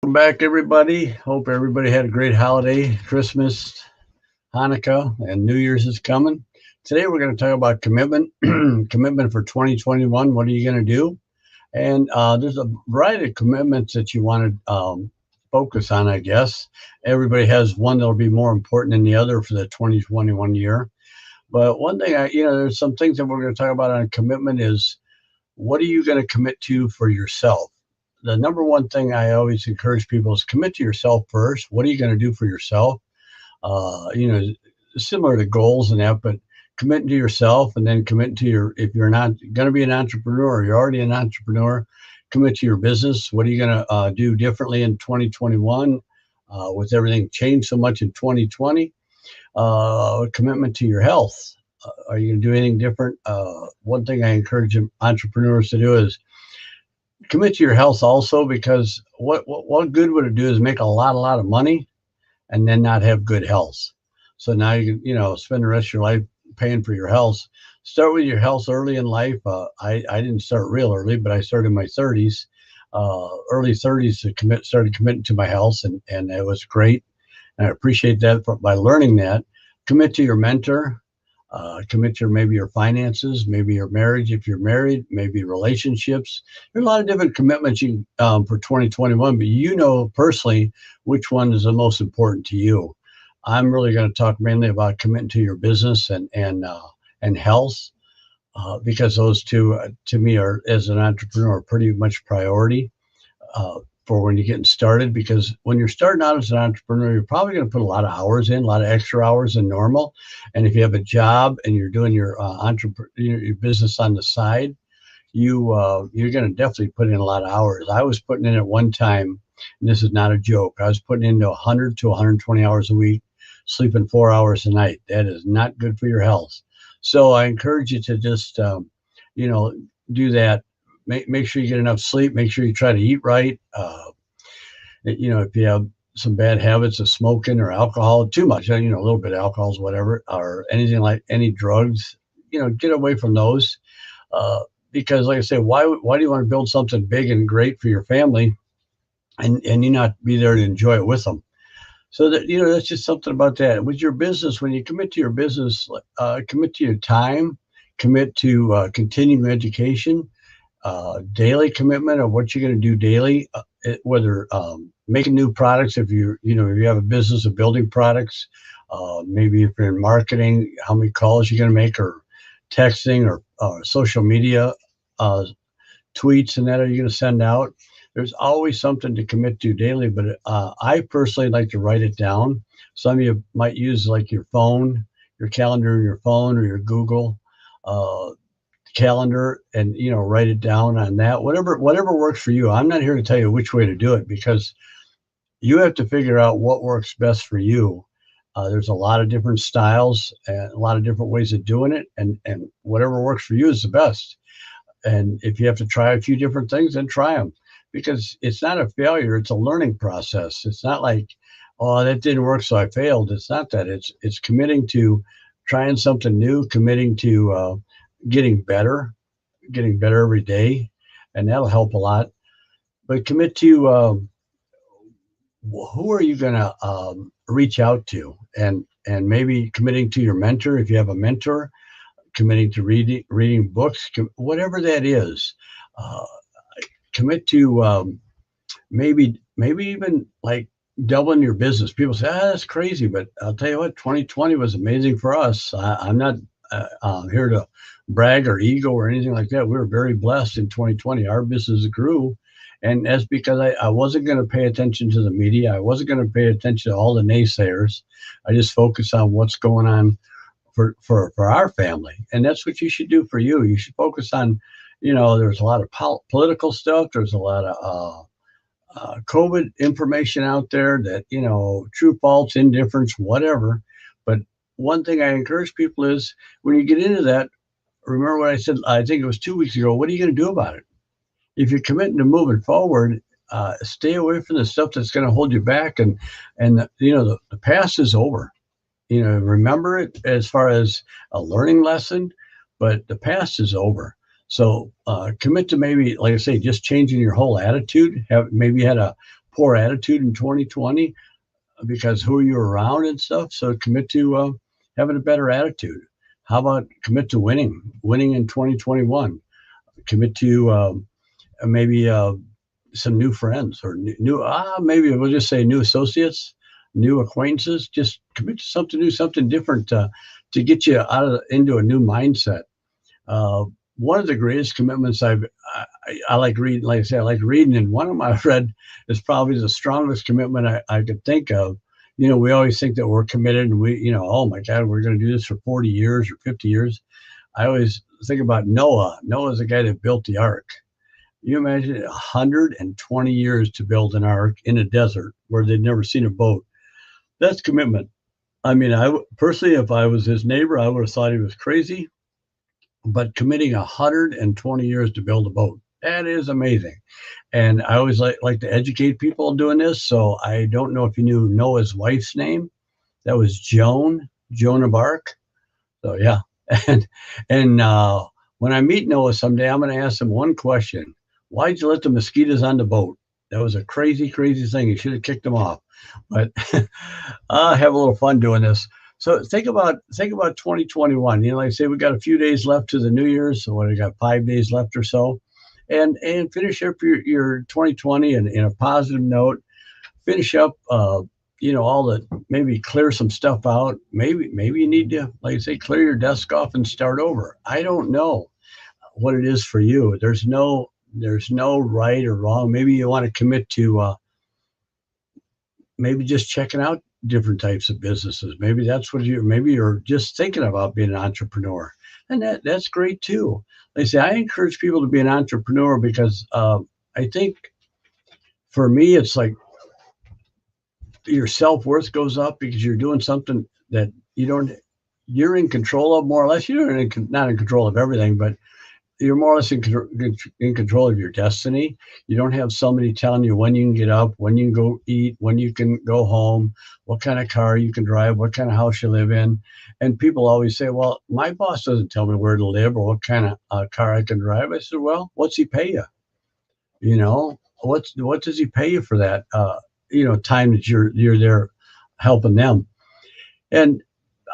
Welcome back, everybody. Hope everybody had a great holiday. Christmas, Hanukkah, and New Year's is coming. Today, we're going to talk about commitment, commitment for 2021. What are you going to do? And there's a variety of commitments that you want to focus on, I guess. Everybody has one that'll be more important than the other for the 2021 year. But one thing, there's some things that we're going to talk about on commitment is what are you going to commit to for yourself? The number one thing I always encourage people is commit to yourself first. What are you going to do for yourself? Uh, you know, Similar to goals and that, but committing to yourself and then commit to if you're not going to be an entrepreneur, you're already an entrepreneur, commit to your business. What are you going to do differently in 2021 with everything changed so much in 2020? Commitment to your health. Are you going to do anything different? One thing I encourage entrepreneurs to do is commit to your health also, because what good would it do is make a lot of money and then not have good health. So now you can, spend the rest of your life paying for your health. Start with your health early in life. I didn't start real early, but I started in my 30s, early 30s to started committing to my health, and it was great. And I appreciate that by learning that. Commit to your mentor. Commit to maybe your finances, maybe your marriage if you're married, maybe relationships. There's a lot of different commitments for 2021, but you know personally which one is the most important to you. I'm really going to talk mainly about committing to your business and health, because those two to me are, as an entrepreneur, pretty much priority for when you're getting started. Because when you're starting out as an entrepreneur, you're probably going to put a lot of hours in, a lot of extra hours than normal. And if you have a job and you're doing your your business on the side, you're going to definitely put in a lot of hours. I was putting in at one time, and this is not a joke, I was putting into 100 to 120 hours a week, sleeping 4 hours a night. That is not good for your health. So I encourage you to just do that. Make sure you get enough sleep. Make sure you try to eat right. If you have some bad habits of smoking or alcohol, too much, a little bit of alcohol is whatever, or anything like any drugs, get away from those. Because like I say, why do you want to build something big and great for your family and you not be there to enjoy it with them? So that, that's just something about that. With your business, when you commit to your business, commit to your time, commit to continuing education, daily commitment of what you're going to do daily, whether making new products. If if you have a business of building products, maybe if you're in marketing, how many calls you're going to make, or texting, or social media tweets and that are you going to send out. There's always something to commit to daily, but I personally like to write it down. Some of you might use like your phone, your calendar in your phone, or your Google uh, calendar, and write it down on that. Whatever works for you. I'm not here to tell you which way to do it, because you have to figure out what works best for you. There's a lot of different styles and a lot of different ways of doing it, and whatever works for you is the best. And if you have to try a few different things, then try them, because it's not a failure, it's a learning process. It's not like, oh, that didn't work, so I failed. It's not that. It's committing to trying something new, committing to getting better every day, and that'll help a lot. But commit to who are you going to reach out to, and maybe committing to your mentor if you have a mentor, committing to reading books, whatever that is. Uh, Commit to maybe even like doubling your business. People say, that's crazy, but I'll tell you what, 2020 was amazing for us. I'm not here to brag or ego or anything like that. We were very blessed in 2020. Our business grew. And that's because I wasn't going to pay attention to the media. I wasn't going to pay attention to all the naysayers. I just focused on what's going on for our family. And that's what you should do for you. You should focus on, there's a lot of political stuff. There's a lot of COVID information out there that, true, false, indifference, whatever. But one thing I encourage people is when you get into that, remember what I said, I think it was 2 weeks ago, what are you going to do about it? If you're committing to moving forward, stay away from the stuff that's going to hold you back. And the past is over. Remember it as far as a learning lesson, but the past is over. So commit to maybe, like I say, just changing your whole attitude. Maybe you had a poor attitude in 2020 because who you're around and stuff. So commit to having a better attitude. How about commit to winning in 2021? Commit to maybe some new friends or maybe we'll just say new associates, new acquaintances. Just commit to something new, something different to get you into a new mindset. One of the greatest commitments I like reading, like I say, I like reading, and one of them I've read is probably the strongest commitment I could think of. We always think that we're committed and oh my God, we're going to do this for 40 years or 50 years. I always think about Noah. Noah's the guy that built the ark. You imagine 120 years to build an ark in a desert where they'd never seen a boat. That's commitment. I mean, personally, if I was his neighbor, I would have thought he was crazy. But committing 120 years to build a boat, that is amazing. And I always like to educate people doing this. So I don't know if you knew Noah's wife's name. That was Joan of Arc. So yeah. And when I meet Noah someday, I'm going to ask him one question. Why'd you let the mosquitoes on the boat? That was a crazy, crazy thing. You should have kicked them off. But I have a little fun doing this. So think about 2021. Like I say, we got a few days left to the New Year's. So we got 5 days left or so, and finish up your 2020 in a positive note. Finish up, all the maybe clear some stuff out. Maybe you need to, like I say, clear your desk off and start over. I don't know what it is for you. There's no right or wrong. Maybe you want to commit to maybe just checking out different types of businesses. Maybe that's what maybe you're just thinking about being an entrepreneur, and that's great too. Like I say, I encourage people to be an entrepreneur because I think for me, it's like your self-worth goes up because you're doing something that you're in control of, more or less. You're not in control of everything, but you're more or less in control of your destiny. You don't have somebody telling you when you can get up, when you can go eat, when you can go home, what kind of car you can drive, what kind of house you live in. And people always say, well, my boss doesn't tell me where to live or what kind of car I can drive. I said, well, what's he pay you? What does he pay you for that? Time that you're there helping them. And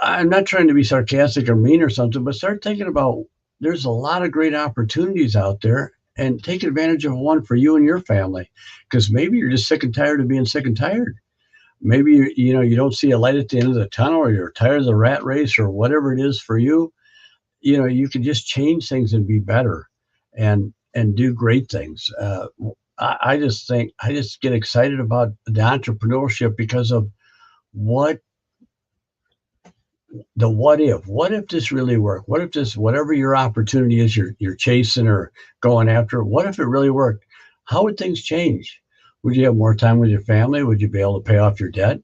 I'm not trying to be sarcastic or mean or something, but start thinking about there's a lot of great opportunities out there, and take advantage of one for you and your family, because maybe you're just sick and tired of being sick and tired. Maybe you don't see a light at the end of the tunnel, or you're tired of the rat race, or whatever it is for you. You can just change things and be better and do great things. I just get excited about the entrepreneurship because of what if this really worked? What if this, whatever your opportunity is you're chasing or going after, what if it really worked? How would things change? Would you have more time with your family? Would you be able to pay off your debt?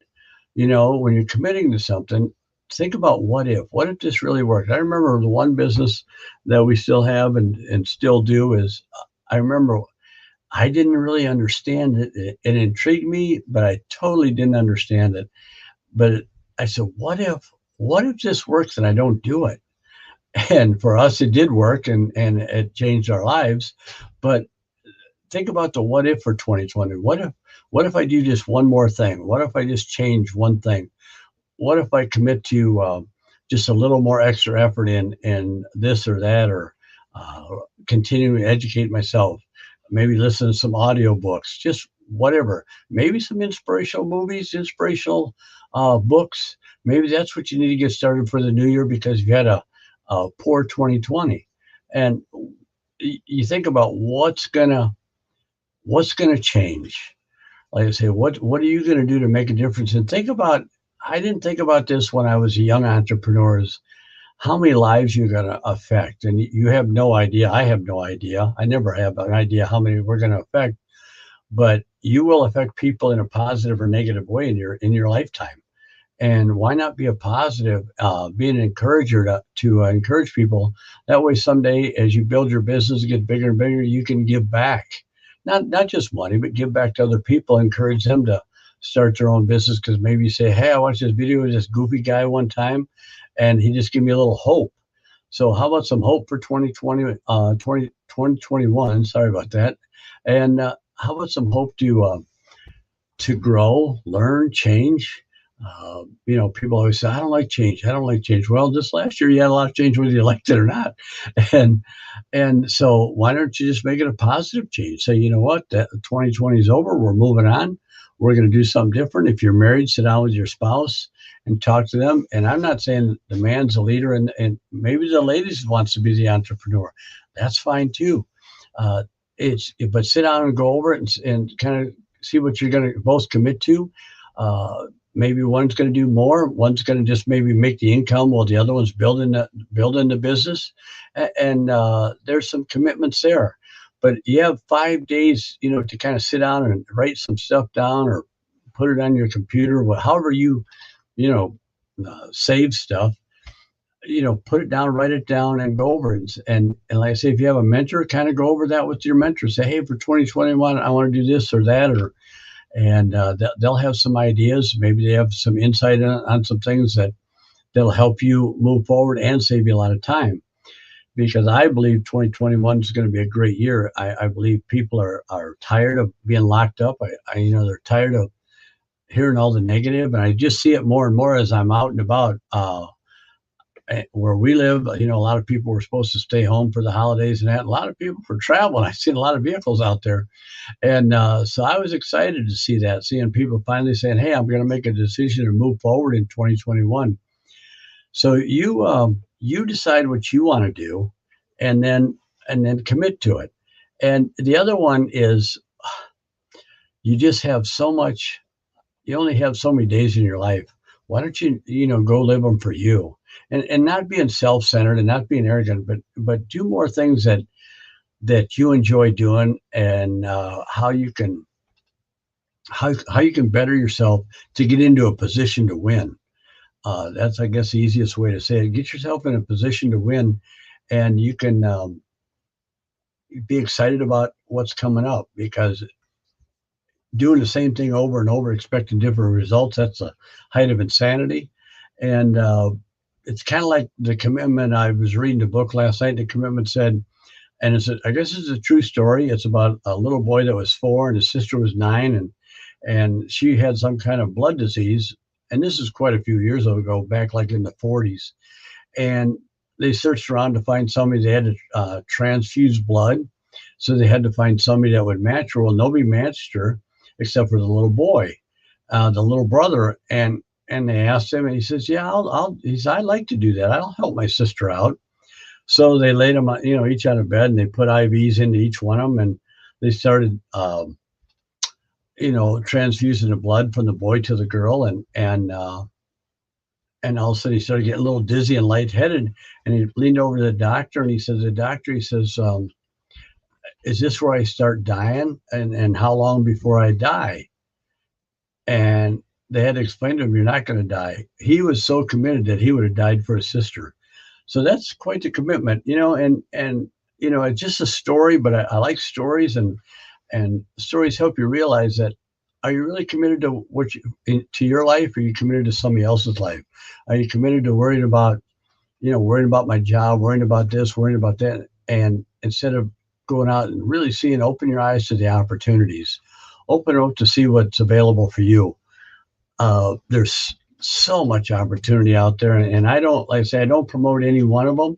When you're committing to something, think about what if this really worked? I remember the one business that we still have and still do is, I remember I didn't really understand it. It intrigued me, but I totally didn't understand it. But I said, what if this works and I don't do it? And for us, it did work and it changed our lives. But think about the what if for 2020. What if I do just one more thing? What if I just change one thing? What if I commit to just a little more extra effort in this or that, or continuing to educate myself? Maybe listen to some audiobooks, just whatever. Maybe some inspirational movies, inspirational books. Maybe that's what you need to get started for the new year because you've had a poor 2020. And you think about what's gonna change. Like I say, what are you gonna do to make a difference? And I didn't think about this when I was a young entrepreneur, is how many lives you're gonna affect. And you have no idea. I have no idea. I never have an idea how many we're gonna affect, but you will affect people in a positive or negative way in your lifetime. And why not be a positive, be an encourager to encourage people? That way, someday, as you build your business, get bigger and bigger, you can give back, not just money, but give back to other people, encourage them to start their own business. Because maybe you say, hey, I watched this video with this goofy guy one time, and he just gave me a little hope. So how about some hope for 2021? Sorry about that. And how about some hope to to grow, learn, change. People always say, I don't like change. I don't like change. Well, just last year you had a lot of change whether you liked it or not. And so why don't you just make it a positive change? Say, you know what, that 2020 is over. We're moving on. We're going to do something different. If you're married, sit down with your spouse and talk to them. And I'm not saying the man's a leader and maybe the ladies wants to be the entrepreneur. That's fine too. But sit down and go over it and kind of see what you're going to both commit to. Maybe one's going to do more. One's going to just maybe make the income while the other one's building the business. And there's some commitments there. But you have 5 days, to kind of sit down and write some stuff down or put it on your computer, however save stuff. Put it down, write it down, and go over it. And like I say, if you have a mentor, kind of go over that with your mentor. Say, hey, for 2021, I want to do this or that, and they'll have some ideas. Maybe they have some insight on some things that'll help you move forward and save you a lot of time. Because I believe 2021 is going to be a great year. I believe people are tired of being locked up. They're tired of hearing all the negative, and I just see it more and more as I'm out and about. Where we live, a lot of people were supposed to stay home for the holidays and that. A lot of people for travel. I've seen a lot of vehicles out there. And so I was excited to see that, seeing people finally saying, hey, I'm going to make a decision to move forward in 2021. So you decide what you want to do and then commit to it. And the other one is you just have you only have so many days in your life. Why don't you, go live them for you? And not being self-centered and not being arrogant, but do more things that you enjoy doing, and how you can better yourself to get into a position to win. That's, I guess, the easiest way to say it. Get yourself in a position to win, and you can be excited about what's coming up, because doing the same thing over and over, expecting different results, that's the height of insanity. And it's kind of like the commitment. I was reading the book last night. The commitment said, and I guess it's a true story. It's about a little boy that was 4 and his sister was 9, and she had some kind of blood disease. And this is quite a few years ago, back like in the 40s. And they searched around to find somebody. They had to transfuse blood. So they had to find somebody that would match her. Well, nobody matched her except for the little boy, the little brother. And they asked him, and he says, yeah, I'd like to do that. I'll help my sister out. So they laid them, each on a bed, and they put IVs into each one of them. And they started, transfusing the blood from the boy to the girl. And all of a sudden he started getting a little dizzy and lightheaded. And he leaned over to the doctor, and he says, is this where I start dying? And how long before I die? And they had to explain to him, you're not going to die. He was so committed that he would have died for his sister. So that's quite the commitment, and it's just a story, but I like stories, and stories help you realize that, are you really committed to to your life? Or are you committed to somebody else's life? Are you committed to worrying about my job, worrying about this, worrying about that? And instead of going out and really open your eyes to the opportunities, open up to see what's available for you. There's so much opportunity out there, and I don't promote any one of them,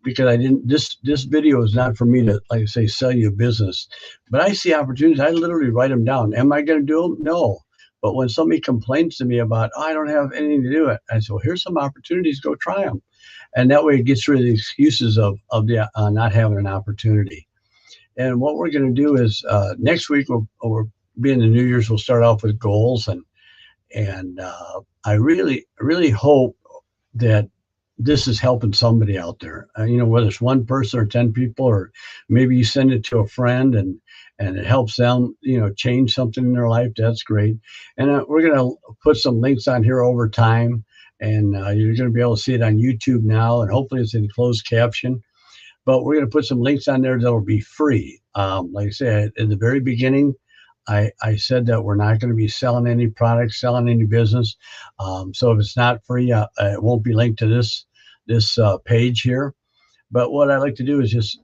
because this video is not for me to, like I say, sell you a business, but I see opportunities. I literally write them down. Am I going to do them? No. But when somebody complains to me about, I don't have anything to do it, I say, well, here's some opportunities, go try them. And that way it gets rid of the excuses of the not having an opportunity. And what we're going to do is next week, we're being the New Year's, we'll start off with goals, and I really, really hope that this is helping somebody out there. Whether it's one person or 10 people, or maybe you send it to a friend and it helps them, change something in their life. That's great. And we're going to put some links on here over time, and you're going to be able to see it on YouTube now, and hopefully it's in closed caption. But we're going to put some links on there that will be free. Like I said, in the very beginning, I said that we're not going to be selling any products, selling any business. So if it's not free, it won't be linked to this page here. But what I like to do is just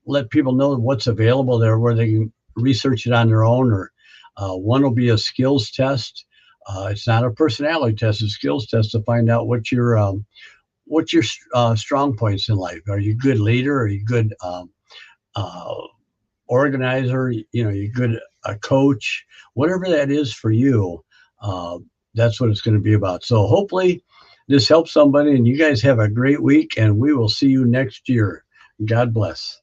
let people know what's available there, where they can research it on their own, or One will be a skills test. It's not a personality test; it's a skills test to find out what's your strong points in life. Are you a good leader? Are you a good uh, organizer? You know, you good a coach? Whatever that is for you, uh, that's what it's going to be about. So hopefully this helps somebody, and you guys have a great week, and we will see you next year. God bless.